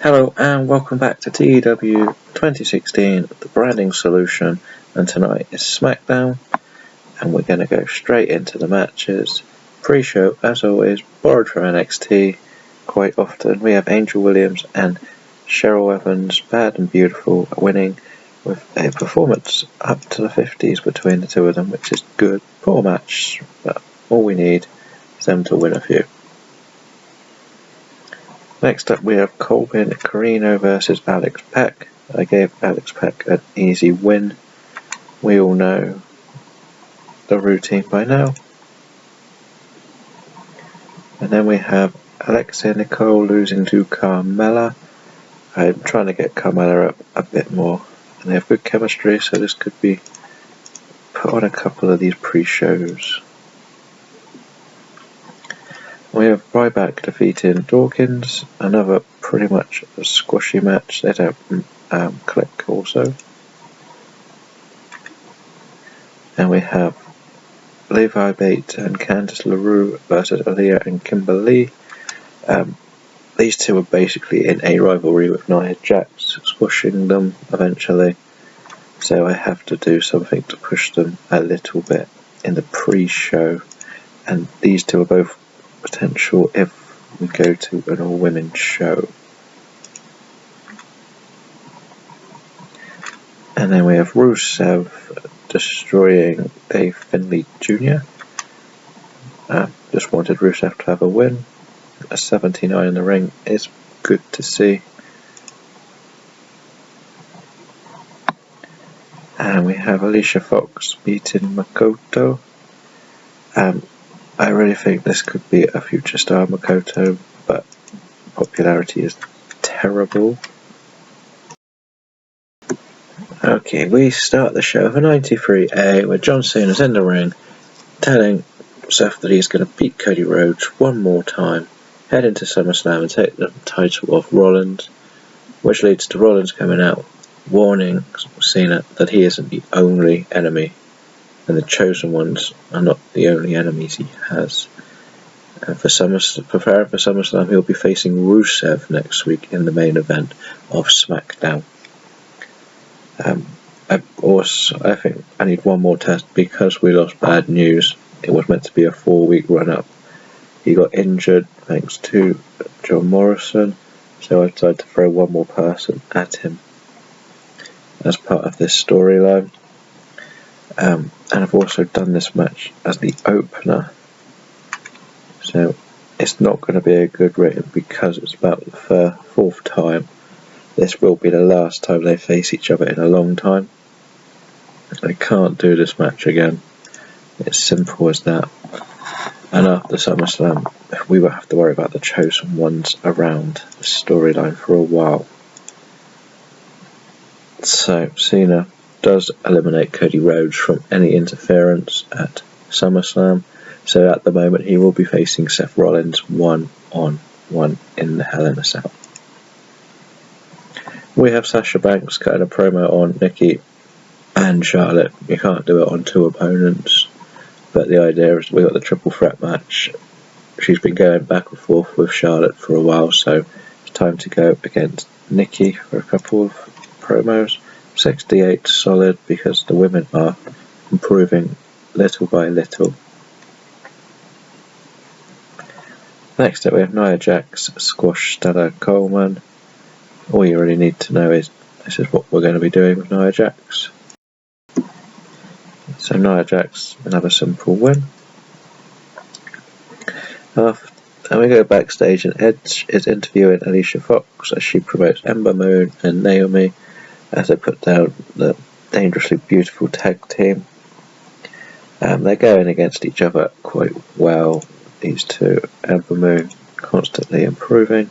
Hello and welcome back to TEW 2016, the branding solution, and tonight is Smackdown, and we're going to go straight into the matches. Pre-show, as always, borrowed from NXT. Quite often we have Angel Williams and Cheryl Evans, Bad and Beautiful, winning with a performance up to the 50s between the two of them, which is good. Poor match, but all we need is them to win a few. Next up we have Colbin Carino versus Alex Peck. I gave Alex Peck an easy win. We all know the routine by now. And then we have Alexia Nicole losing to Carmella. I'm trying to get Carmella up a bit more. And they have good chemistry, so this could be put on a couple of these pre-shows. We have Ryback defeating Dawkins, another pretty much a squashy match. They don't click also. And we have Levi Bates and Candice LaRue versus Aaliyah and Kimberly. These two are basically in a rivalry with Nia Jax, squashing them eventually. So I have to do something to push them a little bit in the pre-show. And these two are both potential if we go to an all-women show. And then we have Rusev destroying Dave Finlay Jr. Just wanted Rusev to have a win. A 79 in the ring is good to see. And we have Alicia Fox beating Makoto. I really think this could be a future star Makoto, but popularity is terrible. Okay, we start the show for 93A where John Cena's in the ring telling Seth that he's going to beat Cody Rhodes one more time, head into SummerSlam and take the title off Rollins, which leads to Rollins coming out warning Cena that he isn't the only enemy and the chosen ones are not the only enemies he has. Preparing for SummerSlam, he'll be facing Rusev next week in the main event of Smackdown. I think I need one more test because we lost Bad News. It was meant to be a 4-week run-up. He got injured thanks to John Morrison, so I decided to throw one more person at him as part of this storyline. And I've also done this match as the opener, so it's not going to be a good rating because it's about the fourth time. This will be the last time they face each other in a long time. I can't do this match again. It's simple as that. And after SummerSlam, we will have to worry about the chosen ones around the storyline for a while. So Cena does eliminate Cody Rhodes from any interference at SummerSlam. So at the moment he will be facing Seth Rollins 1-on-1 in the Hell in a Cell. We have Sasha Banks cutting a promo on Nikki and Charlotte. You can't do it on two opponents, but the idea is we got the triple threat match. She's been going back and forth with Charlotte for a while, so it's time to go against Nikki for a couple of promos. 68 solid because the women are improving little by little. Next up we have Nia Jax squash Stella Coleman. All you really need to know is this is what we're going to be doing with Nia Jax. So Nia Jax, another simple win. And we go backstage and Edge is interviewing Alicia Fox as she promotes Ember Moon and Naomi as they put down the dangerously beautiful tag team. They're going against each other quite well, these two. Ember Moon constantly improving.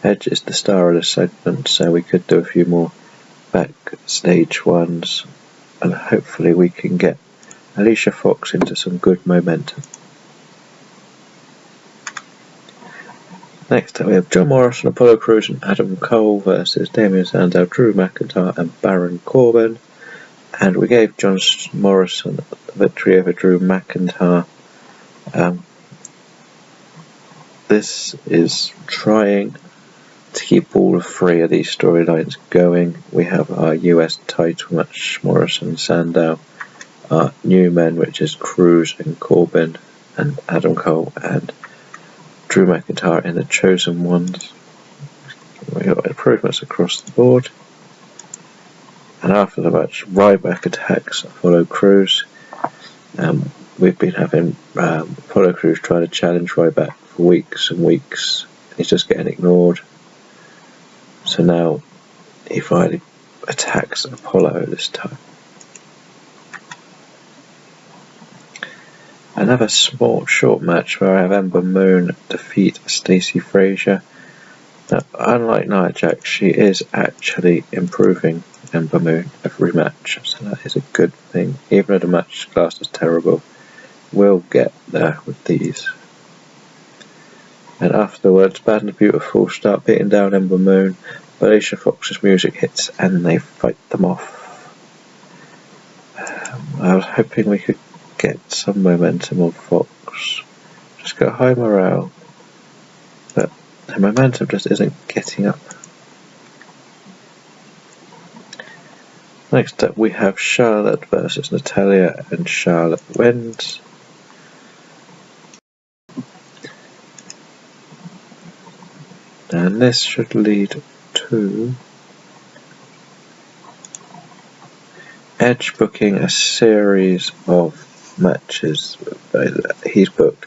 Edge is the star of the segment, so we could do a few more backstage ones, and hopefully we can get Alicia Fox into some good momentum. Next up we have John Morrison, Apollo Crews and Adam Cole versus Damien Sandow, Drew McIntyre and Baron Corbin. And we gave John Morrison the victory over Drew McIntyre. This is trying to keep all three of these storylines going. We have our US title match, Morrison and Sandow. Our new men, which is Crews and Corbin and Adam Cole and Drew McIntyre in the Chosen Ones. We got improvements across the board. And after the match, Ryback attacks Apollo Crews. We've been having Apollo Crews trying to challenge Ryback for weeks and weeks. He's just getting ignored. So now he finally attacks Apollo this time. Another small, short match where I have Ember Moon defeat Stacey Frazier. Now, unlike Nia Jax, she is actually improving Ember Moon every match, so that is a good thing. Even though the match last is terrible, we'll get there with these. And afterwards, Bad and the Beautiful start beating down Ember Moon, but Alicia Fox's music hits and they fight them off. I was hoping we could get some momentum on Fox. Just got high morale, but the momentum just isn't getting up. Next up we have Charlotte versus Natalya, and Charlotte wins. And this should lead to Edge booking a series of matches. He's booked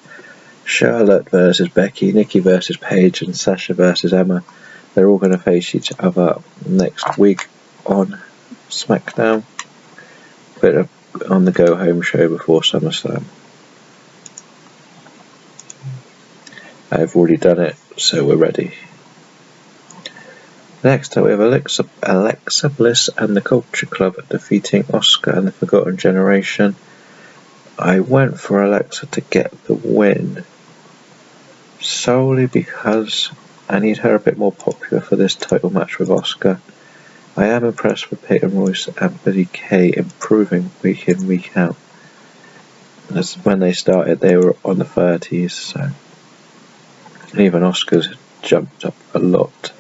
Charlotte versus Becky, Nikki versus Paige, and Sasha versus Emma. They're all going to face each other next week on Smackdown, but on the go home show before SummerSlam. I've already done it, so we're ready. Next up we have Alexa Bliss and the Culture Club defeating Asuka and the Forgotten Generation. I went for Alexa to get the win solely because I need her a bit more popular for this title match with Asuka. I am impressed with Peyton Royce and Billie Kay improving week in, week out. As when they started, they were on the 30s, so even Asuka's jumped up a lot,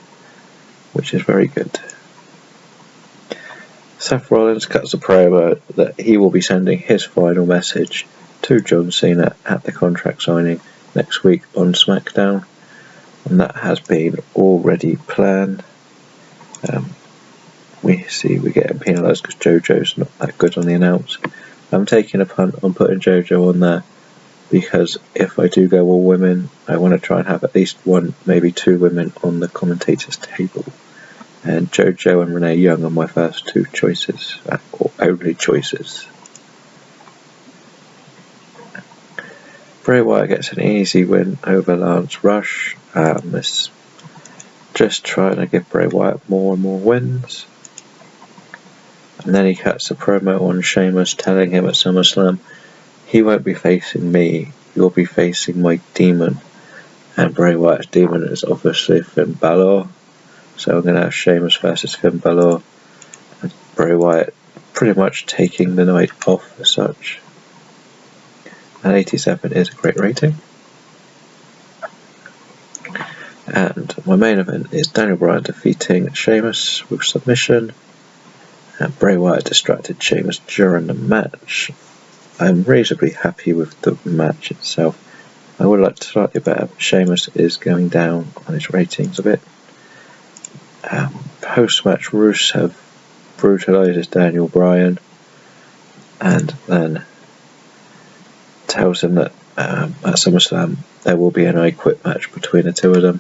which is very good. Seth Rollins cuts a promo that he will be sending his final message to John Cena at the contract signing next week on Smackdown, and that has been already planned. We're getting penalised because JoJo's not that good on the announce. I'm taking a punt on putting JoJo on there because if I do go all women, I want to try and have at least one, maybe two women on the commentators table. And JoJo and Renee Young are my first two choices, or only choices. Bray Wyatt gets an easy win over Lance Rush. It's just trying to give Bray Wyatt more and more wins. And then he cuts a promo on Sheamus telling him at SummerSlam, he won't be facing me, you'll be facing my demon. And Bray Wyatt's demon is obviously Finn Balor. So I'm going to have Sheamus versus Finn Balor. And Bray Wyatt pretty much taking the night off as such. And 87 is a great rating. And my main event is Daniel Bryan defeating Sheamus with submission. And Bray Wyatt distracted Sheamus during the match. I'm reasonably happy with the match itself. I would like to slightly better, but Sheamus is going down on his ratings a bit. Post-match, Rusev brutalises Daniel Bryan and then tells him that at SummerSlam there will be an I Quit match between the two of them,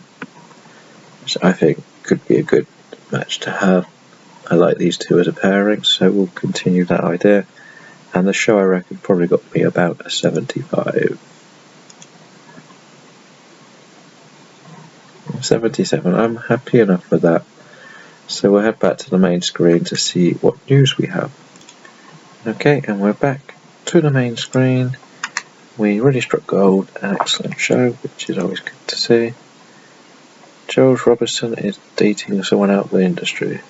which I think could be a good match to have. I like these two as a pairing, so we'll continue that idea. And the show, I reckon, probably got me about a 75. 77, I'm happy enough with that. So we'll head back to the main screen to see what news we have. Okay, and we're back to the main screen. We really struck gold, an excellent show, which is always good to see. Jules Robertson is dating someone out of the industry.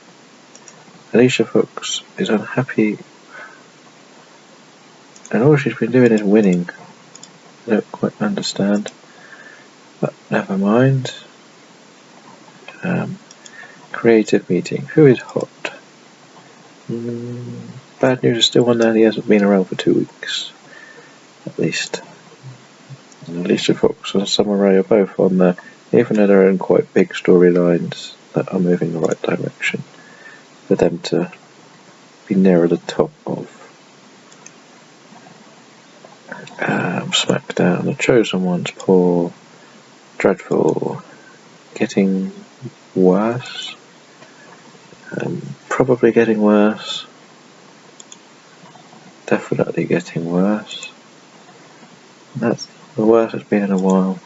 Alicia Fox is unhappy, and all she's been doing is winning. I don't quite understand, but never mind. Creative meeting. Who is hot? Bad news is still one there. He hasn't been around for 2 weeks, at least. And Alicia Fox and Summer Rae are both on there, even though they're in quite big storylines that are moving in the right direction for them to be nearer the top of. Smackdown. The Chosen One's poor, dreadful, getting worse. Probably getting worse. Definitely getting worse. That's the worst it's been in a while.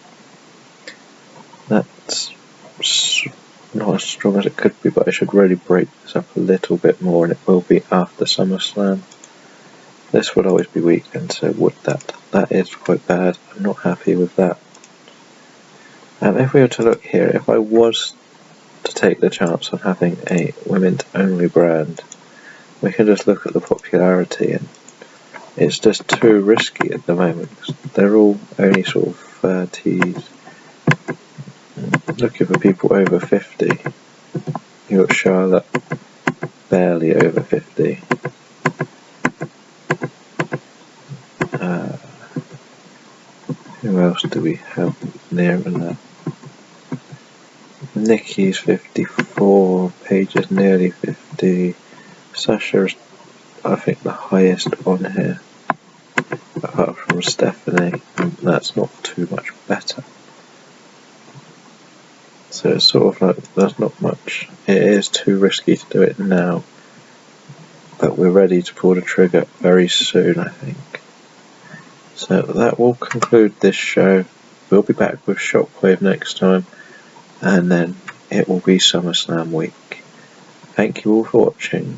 That's not as strong as it could be, but I should really break this up a little bit more, and it will be after SummerSlam. This will always be weekend, so that is quite bad. I'm not happy with that. If we were to look here, if I was to take the chance on having a women's only brand, we can just look at the popularity, and it's just too risky at the moment. They're all only sort of 30s. Looking for people over 50. You got Charlotte, barely over 50. Who else do we have nearer than that? Nikki's 54, Paige is nearly 50, Sasha's, I think, the highest on here, apart from Stephanie, and that's not too much better. So it's sort of like, there's not much. It is too risky to do it now, but we're ready to pull the trigger very soon, I think. So that will conclude this show. We'll be back with Shockwave next time, and then it will be SummerSlam week. Thank you all for watching.